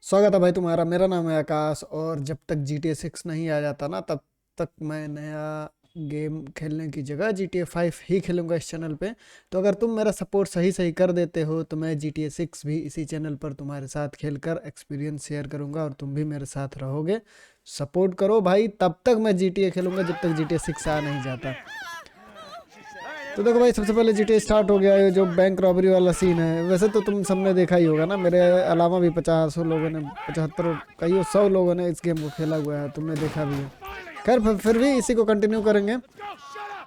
स्वागत है भाई तुम्हारा। मेरा नाम है आकाश और जब तक GTA 6 नहीं आ जाता ना तब तक मैं नया गेम खेलने की जगह GTA 5 ही खेलूंगा इस चैनल पे। तो अगर तुम मेरा सपोर्ट सही सही कर देते हो तो मैं GTA 6 भी इसी चैनल पर तुम्हारे साथ खेलकर एक्सपीरियंस शेयर करूंगा और तुम भी मेरे साथ रहोगे। सपोर्ट करो भाई, तब तक मैं GTA खेलूंगा जब तक GTA 6 आ नहीं जाता। तो देखो भाई, सबसे पहले GTA स्टार्ट हो गया है। जो बैंक रॉबरी वाला सीन है, वैसे तो तुम सबने देखा ही होगा ना, मेरे अलावा भी 50 लोगों ने, 75 कई 100 लोगों ने इस गेम को खेला हुआ है, तुमने देखा भी है। खैर फिर भी इसी को कंटिन्यू करेंगे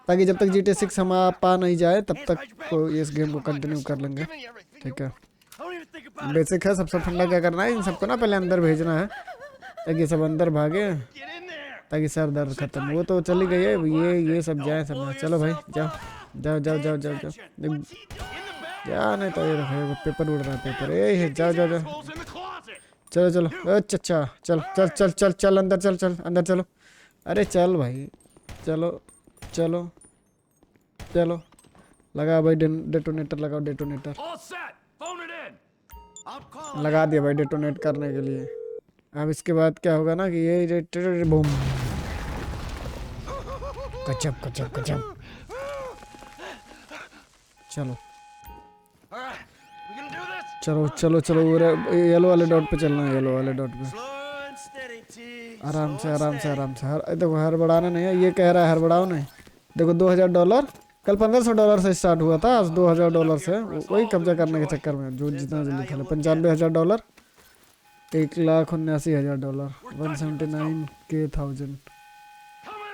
ताकि जब तक GTA 6 हम आ पा नहीं जाए तब तक को इस गेम को कंटिन्यू कर लेंगे। ठीक है, बेसिक है। सबसे फंडा क्या करना है, इन सबको ना पहले अंदर भेजना है ताकि सब अंदर भागे, ताकि सर दर्द खत्म। वो तो चली गई है, ये सब जाए सब। चलो भाई जाओ जाओ जाओ जाओ जाओ जाओ जा, नहीं तो ये देखो पेपर उड़ रहा है, पेपर ये जाओ जाओ जाओ। चलो चलो, अच्छा अच्छा, चल चल चल चल चल अंदर, चल चल अंदर चलो। अरे चल भाई, चलो चलो चलो। लगा भाई डेटोनेटर, लगाओ डेटोनेटर। लगा दिया भाई डेटोनेट करने के लिए। अब इसके बाद क्या होगा ना कि ये बूम, कचप कचप कचप। चलो चलो चलो चलो, येलो वाले डॉट पे चलना है, येलो वाले डॉट पे। आराम से आराम से आराम से। देखो हड़बड़ाना नहीं है, ये कह रहा है हड़बड़ाओ नहीं। देखो $2000, कल $1500 से स्टार्ट हुआ था, आज $2000 से। वही कब्जा करने के चक्कर में जो जितना जल्दी खेले। $95,000, $1,79,000,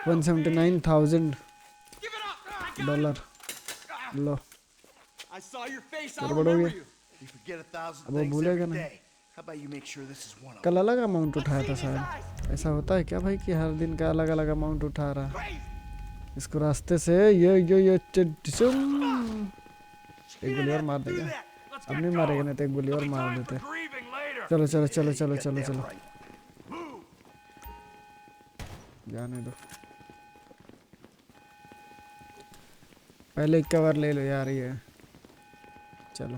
179,000 लो, गड़बड़ हो गया। अब वो भूलेगा नहीं। कल अलग अमाउंट उठाया था शायद। ऐसा होता है क्या भाई कि हर दिन का अलग अलग अमाउंट उठा रहा है? इसको रास्ते से ये एक गोली और मार देगा। अब नहीं मारेगा, नहीं तो एक गोली और मार देते। चलो चलो चलो चलो चलो चलो, जाने दो। पहले एक कवर ले लो यार ये। चलो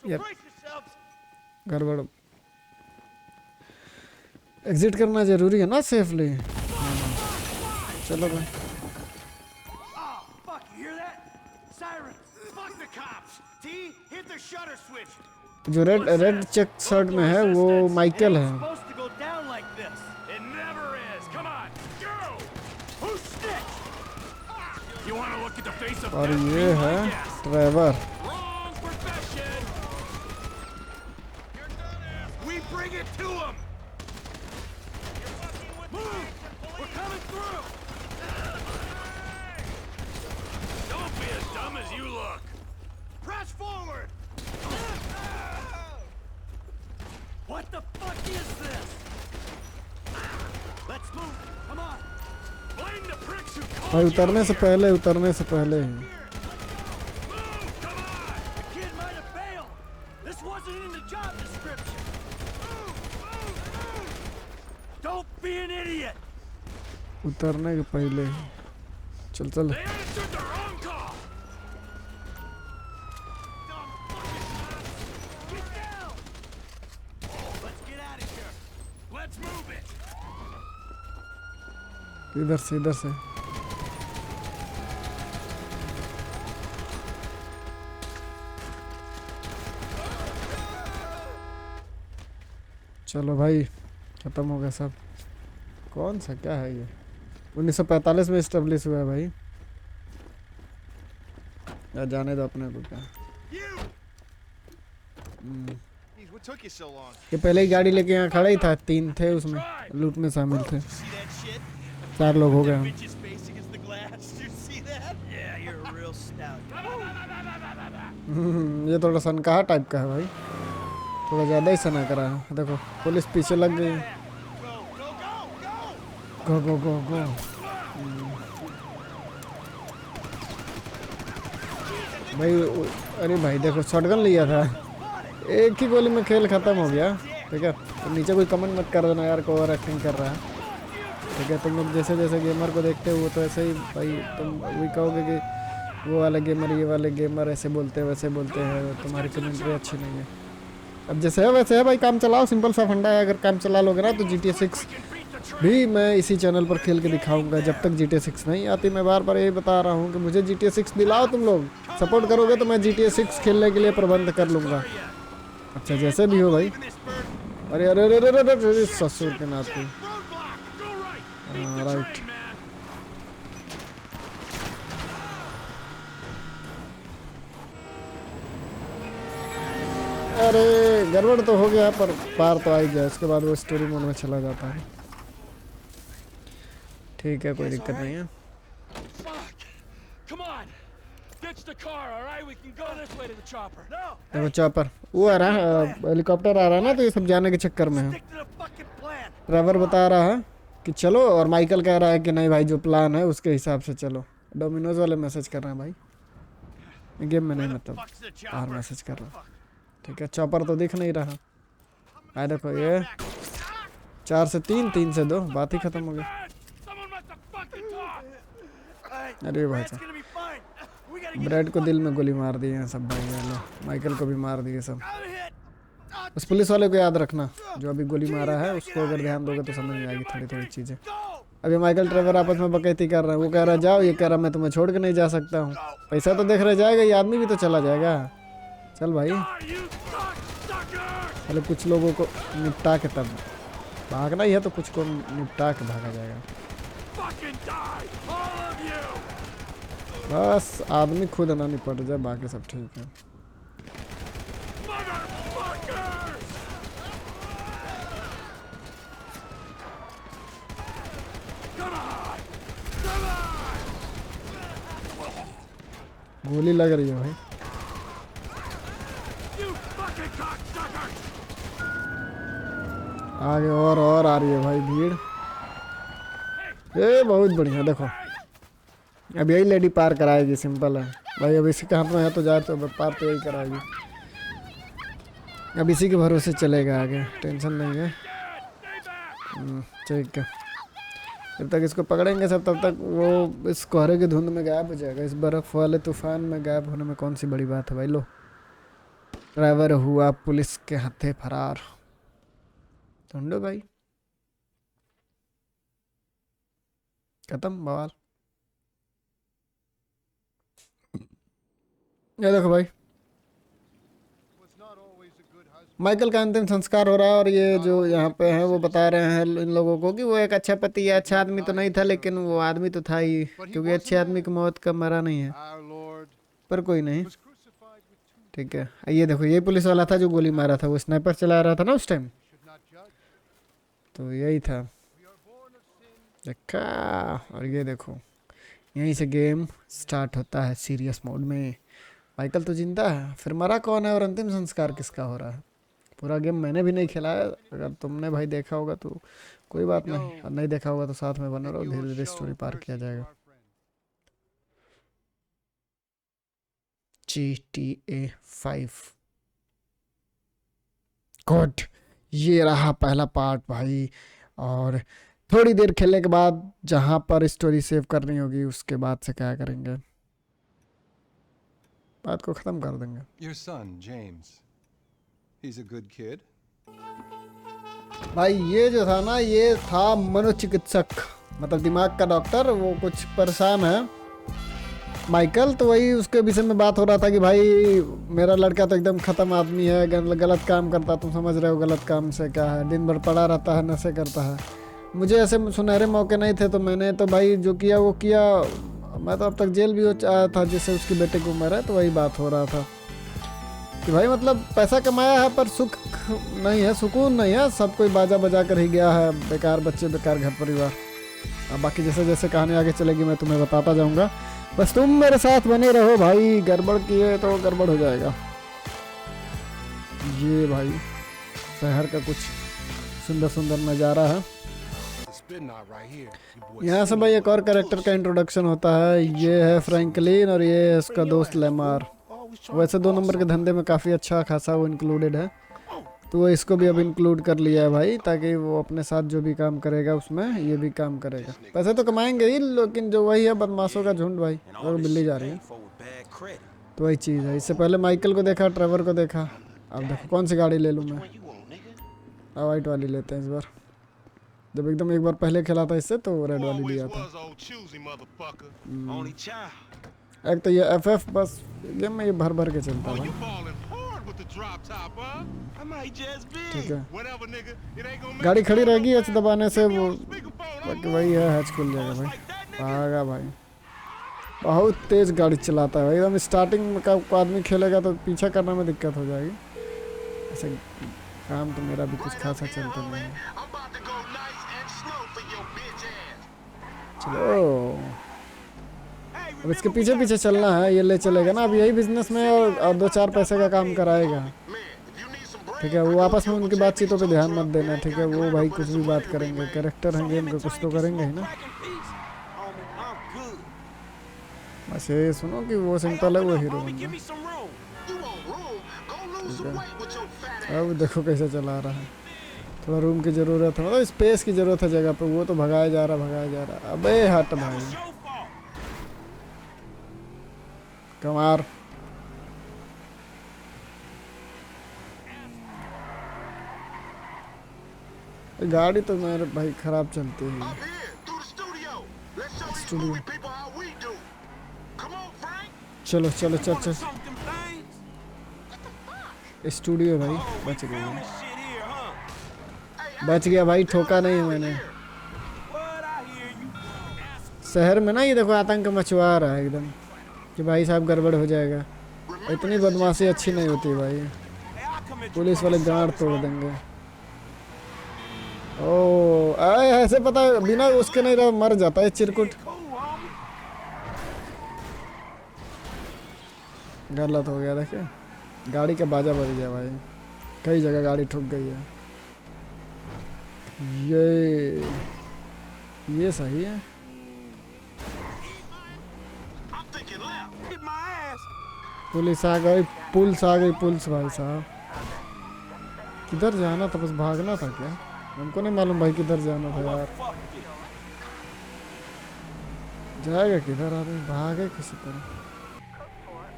यार, गड़बड़। एग्जिट करना जरूरी है ना सेफली। चलो भाई, जो रेड रेड चेक शर्ट में है वो माइकल है और ये है Trevor. What the fuck is this? Let's move. Come on. Blame the pricks who called भाई you उतरने से here. पहले, उतरने से पहले ही। Move, come on. The kid might have failed. This wasn't in the job description. Move. Don't be an idiot. उतरने के पहले ही। चल चल। They answered the wrong call. Get down. Let's get out of here. Let's move it. इधर से, इधर से। चलो भाई, खत्म हो गया सब। कौन सा क्या है ये? 1945 में इस्टेब्लिश हुआ है भाई। या जाने दो अपने को क्या। ये पहले ही गाड़ी लेके यहाँ खड़ा ही था, 3 थे उसमें, लूट में शामिल थे। 4 लोग हो गए हम। ये थोड़ा सनकाहा टाइप का है भाई, थोड़ा ज़्यादा ही सना करा है। देखो पुलिस पीछे लग गई। गो गो गो गो। भाई अरे भाई देखो, शॉटगन लिया था, एक ही गोली में खेल खत्म हो गया। ठीक है, तो नीचे कोई कमेंट मत कर देना यार को ओवर एक्टिंग कर रहा है। ठीक है, तुम लोग जैसे जैसे गेमर को देखते हो वो तो ऐसे ही भाई, तुम भी कहोगे कि वो वाले गेमर ये वाले गेमर ऐसे बोलते हैं वैसे बोलते हैं, तुम्हारी कमेंट्री अच्छी नहीं है। अब जैसे है वैसे है भाई, काम चलाओ, सिंपल सा फंडा है। अगर काम चला लोगे ना तो GTA 6 भी मैं इसी चैनल पर खेल के दिखाऊंगा। जब तक GTA 6 नहीं आती, मैं बार बार यही बता रहा हूँ कि मुझे GTA 6 दिलाओ। तुम लोग सपोर्ट करोगे तो मैं GTA 6 खेलने के लिए प्रबंध कर लूँगा। अच्छा जैसे भी हो भाई। अरे अरे अरे अरे अरे ससुर के नाते। राइट, अरे गड़बड़ तो हो गया पर पार तो आ ही गया। उसके बाद वो स्टोरी मोड में चला जाता है। ठीक है, कोई दिक्कत नहीं है। Come on. Ditch the car, all right? We can go this way to the chopper. No. देखो चॉपर वो आ रहा है, हेलीकॉप्टर आ रहा है ना, तो ये सब जाने के चक्कर में है। Stick to the fucking plan. Trevor बता रहा है कि चलो, और माइकल कह रहा है कि नहीं भाई, जो प्लान है उसके हिसाब से चलो। डोमिनोज वाले मैसेज कर रहे हैं भाई, गेम में नहीं, मतलब Fuck's the बाहर chopper. मैसेज कर रहा है। ठीक है, चॉपर तो दिख नहीं रहा। आए देखो, ये 4 से 3, 3 से 2, बात ही खत्म हो गई। Someone must have fucking talked. अरे भाई It's साहब, gonna be fine. We gotta get Brad को दिल में गोली मार दी है सब भाई, ये लो माइकल को भी मार दिए सब। out of here. उस पुलिस वाले को याद रखना जो अभी गोली मारा है, उसको अगर ध्यान दोगे तो समझ में आएगी थोड़ी थोड़ी चीज़ें। Go. अभी माइकल ट्रेवर आपस में बकैती कर रहे हैं। वो कह रहा है जाओ, ये कह रहा मैं तुम्हें छोड़ के नहीं जा सकता हूँ। पैसा तो देख रहे जाएगा, ये आदमी भी तो चला जाएगा। चल भाई, Die, you cocksucker! पहले कुछ लोगों को निपटा के तब भागना ही है, तो कुछ को निपटा के भागा जाएगा। Fucking die, all of you! बस आदमी खुद ना निपट जाए, बाकी सब ठीक है। Motherfuckers! Come on! Come on! गोली लग रही है भाई। You fucking cocksuckers! आगे और आ रही है भाई भीड़। ये बहुत बढ़िया, देखो अब यही लेडी पार कराएगी, सिंपल है भाई। अब इसी के हाथ में है तो जाए तो पार तो यही कराएगी। अब इसी के भरोसे चलेगा आगे, टेंशन नहीं है। ठीक है, जब तक इसको पकड़ेंगे सब तब तक वो इस कोहरे की धुंध में गायब हो जाएगा। इस बर्फ वाले तूफान में गायब होने में कौन सी बड़ी बात है भाई। लो, ड्राइवर हुआ पुलिस के हाथे फरार। ढूंढो भाई, खत्म बवाल। ये देखो भाई, माइकल का अंतिम संस्कार हो रहा है। और ये जो यहाँ पे हैं वो बता रहे हैं इन लोगों को कि वो एक अच्छा पति है, अच्छा आदमी तो नहीं था, लेकिन वो आदमी तो था ही, क्योंकि अच्छे आदमी की मौत का मरा नहीं है। पर कोई नहीं, ठीक है। ये देखो, ये पुलिस वाला था जो गोली मारा था, वो स्नाइपर चला रहा था ना उस टाइम, तो यही था, देखा। और ये देखो, यहीं से गेम स्टार्ट होता है सीरियस मोड में। माइकल तो जिंदा है, फिर मरा कौन है और अंतिम संस्कार किसका हो रहा है। पूरा गेम मैंने भी नहीं खेला है, अगर तुमने भाई देखा होगा तो कोई बात नहीं, और नहीं देखा होगा तो साथ में बने रहो, धीरे धीरे स्टोरी पार किया जाएगा। GTA 5 गुड, ये रहा पहला पार्ट भाई। और थोड़ी देर खेलने के बाद जहाँ पर स्टोरी सेव करनी होगी उसके बाद से क्या करेंगे, बात को खत्म कर देंगे। Your son, James. He's a good kid. भाई ये जो था ना, ये था मनोचिकित्सक, मतलब दिमाग का डॉक्टर। वो कुछ परेशान है माइकल, तो वही उसके विषय में बात हो रहा था कि भाई मेरा लड़का तो एकदम ख़त्म आदमी है, गलत काम करता, तुम समझ रहे हो गलत काम से क्या है, दिन भर पड़ा रहता है, नशे करता है। मुझे ऐसे सुनहरे मौके नहीं थे तो मैंने तो भाई जो किया वो किया। मैं तो अब तक जेल भी हो आया था जिससे उसकी बेटे की उम्र है। तो वही बात हो रहा था कि भाई मतलब पैसा कमाया है पर सुख नहीं है, सुकून नहीं है। सब कोई बाजा बजा कर ही गया है, बेकार बच्चे, बेकार घर परिवार। अब बाकी जैसे जैसे कहानी आगे चलेगी मैं तुम्हें बताता जाऊंगा, बस तुम मेरे साथ बने रहो भाई। गड़बड़ किए तो गड़बड़ हो जाएगा। ये भाई शहर का कुछ सुंदर सुंदर नज़ारा है। यहाँ से भाई एक और कैरेक्टर का इंट्रोडक्शन होता है। ये है फ्रैंकलिन और ये है उसका दोस्त लेमार। वैसे 2 नंबर के धंधे में काफ़ी अच्छा खासा वो इंक्लूडेड है, तो वो इसको भी अब इंक्लूड कर लिया है भाई, ताकि वो अपने साथ जो भी काम करेगा उसमें ये भी काम करेगा। पैसे तो कमाएंगे ही, लेकिन जो वही है बदमाशों का झुंड भाई। और बिल्ली जा रही है तो वही चीज़ है। इससे पहले माइकल को देखा, ट्रेवर को देखा, अब देखो कौन सी गाड़ी ले लूँ मैं। What you want, nigga? White वाली लेते हैं इस बार। जब एकदम एक बार पहले खेला था इससे तो रेड वाली लिया था। old choosy motherfucker. Only child. एक तो ये FF बस गेम में ये भर भर के चलता है भाई। Falling hard with the drop top, huh? I might just be. ठीक है, Whatever, nigga. It ain't gonna गाड़ी खड़ी रहेगी एच दबाने से वो speakerphone. बाकी वही है, हैच खुल जाएगा भाई। भागा भाई, बहुत तेज गाड़ी चलाता है भाई। एकदम स्टार्टिंग में का आदमी खेलेगा तो पीछा करने में दिक्कत हो जाएगी। ऐसे काम तो मेरा भी कुछ खासा चलता नहीं है। I'm about to go nice and slow for your bitch ass. चलो अब इसके पीछे पीछे चलना है, ये ले चलेगा ना। अब यही बिजनेस में और 2-4 पैसे का काम कराएगा। Man, if you need some bread, ठीक है, वो आपस में उनकी बातचीतों पे ध्यान मत देना। ठीक है, वो भाई कुछ भी बात करेंगे, कैरेक्टर हैं गेम के, कुछ तो करेंगे ही ना। homie, I'm good. बस ये सुनो कि वो सिंपल है, वो हीरो Homie, बन give me some room. You want room? Go lose some weight with your fat ass. अब देखो कैसे चला रहा है। थोड़ा रूम की ज़रूरत है, मतलब स्पेस की ज़रूरत है जगह पे। वो तो भगाया जा रहा। अबे हट भाई, It's your fault. कमार। गाड़ी तो मेरे भाई खराब चलती है। Up here, through the studio. Let's show these Studio. movie people how we do. Come on, Frank. चलो चलो चल चल, Something things. स्टूडियो भाई। बच Film गया, this shit here, huh? बच गया भाई, ठोका नहीं है मैंने। What I hear you. शहर में ना ये देखो आतंक मचवा रहा है एकदम कि भाई साहब गड़बड़ हो जाएगा। इतनी बदमाशी अच्छी नहीं होती भाई, Hey, I'll come at you. Police वाले गांड तोड़ देंगे। ओ आए, ऐसे पता है, बिना उसके नहीं रहा मर जाता है चिरकुट। Cool, homie. गलत हो गया, देखे गाड़ी का बाजा बज गया भाई, कई जगह गाड़ी ठुक गई है। ये सही है। I'm thinking left. Hit my ass. Police आ गई, पुलिस आ गई, पुलिस भाई साहब। किधर जाना था, बस भागना था क्या? हमको नहीं मालूम भाई किधर जाना था यार। Fuck it. जाएगा किधर आदमी, भागे किसी तरह।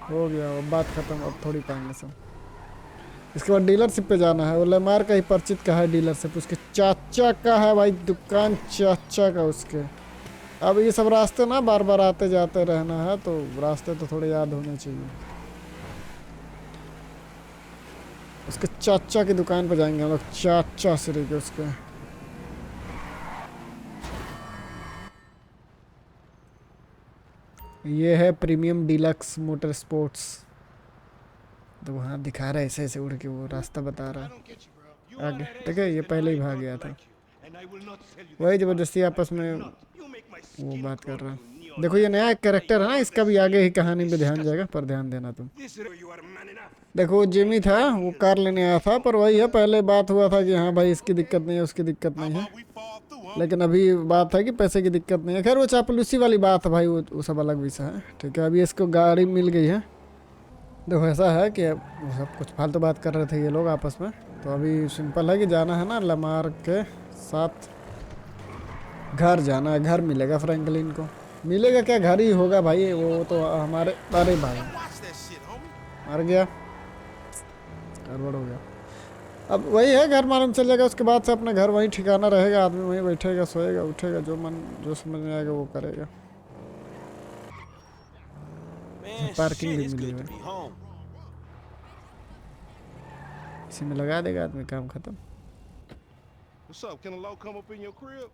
हो गया, अब बात खत्म, अब थोड़ी पाएंगे सब। इसके बाद डीलरशिप पे जाना है। वो लेमार का ही परिचित का है डीलरशिप, उसके चाचा का है भाई दुकान, चाचा का उसके। अब ये सब रास्ते ना बार बार आते जाते रहना है, तो रास्ते तो थोड़े याद होने चाहिए। उसके चाचा की दुकान पे जाएंगे हम लोग, चाचा श्री के उसके। ये है प्रीमियम डीलक्स मोटर स्पोर्ट्स। तो वहाँ दिखा रहा है ऐसे ऐसे उड़ के, वो रास्ता बता रहा है आगे। ठीक है, ये पहले ही भाग गया था। वही ज़बरदस्ती आपस में वो बात कर रहा है। देखो ये नया एक कैरेक्टर है ना, इसका भी आगे ही कहानी पे ध्यान जाएगा, पर ध्यान देना तुम। देखो वो जिमी था, वो कार लेने आया था, पर वही है, पहले बात हुआ था कि हाँ भाई इसकी दिक्कत नहीं है, उसकी दिक्कत नहीं है, लेकिन अभी बात है कि पैसे की दिक्कत नहीं है। खैर वो चापलूसी वाली बात है भाई, वो सब अलग विषय है। ठीक है, अभी इसको गाड़ी मिल गई है। देखो ऐसा है कि वो सब कुछ फालतू बात कर रहे थे ये लोग आपस में, तो अभी सिंपल है कि जाना है ना लेमार के साथ घर जाना है। घर मिलेगा फ्रैंकलिन को, मिलेगा क्या, घर ही होगा भाई। वो तो हमारे, अरे भाई मर गया, गड़बड़ हो गया। अब वही है, घर मालूम चल जाएगा, उसके बाद से अपना घर वहीं ठिकाना रहेगा, आदमी वहीं बैठेगा, सोएगा, उठेगा, जो समझ में आएगा वो करेगा। Man, Parking shit, भी it's मिली good है। to be home. इसी में लगा देगा आदमी, काम खत्म। What's up? Can a low come up in your crib?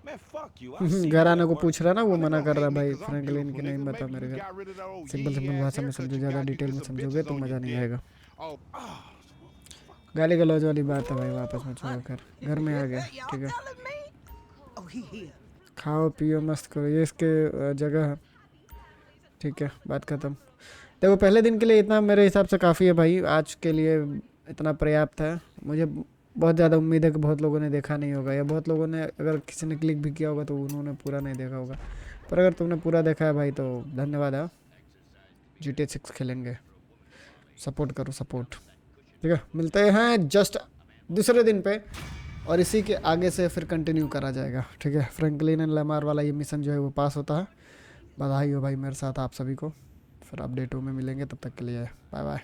Man, fuck you. I see घर you आने at को work. पूछ रहा ना, वो मना कर रहा है भाई। Because I'm फ्रैंकलिन की beautiful, नहीं nigga. बता Maybe मेरे you घर, got rid of that old simple yee-ass भाषा में haircut समझो, you ज़्यादा got, you डिटेल get में some समझोगे bitches तो on मज़ा your नहीं dick. आएगा। Oh, गाली गलौज वाली बात है भाई, वापस में छोड़ो। घर में आ गया, ठीक है, खाओ पियो मस्त करो, ये इसके जगह है। ठीक है, बात खत्म। देखो पहले दिन के लिए इतना मेरे हिसाब से काफ़ी है भाई, आज के लिए इतना पर्याप्त है। मुझे बहुत ज़्यादा उम्मीद है कि बहुत लोगों ने देखा नहीं होगा, या बहुत लोगों ने, अगर किसी ने क्लिक भी किया होगा तो उन्होंने पूरा नहीं देखा होगा। पर अगर तुमने पूरा देखा है भाई तो धन्यवाद है। GTA 6 खेलेंगे, सपोर्ट करो, सपोर्ट। ठीक है, मिलते हैं जस्ट दूसरे दिन पे, और इसी के आगे से फिर कंटिन्यू करा जाएगा। ठीक है, फ्रैंकलिन एंड लेमार वाला ये मिशन जो है वो पास होता है। बधाई हो भाई मेरे साथ आप सभी को। फिर अपडेटों में मिलेंगे, तब तक के लिए बाय बाय।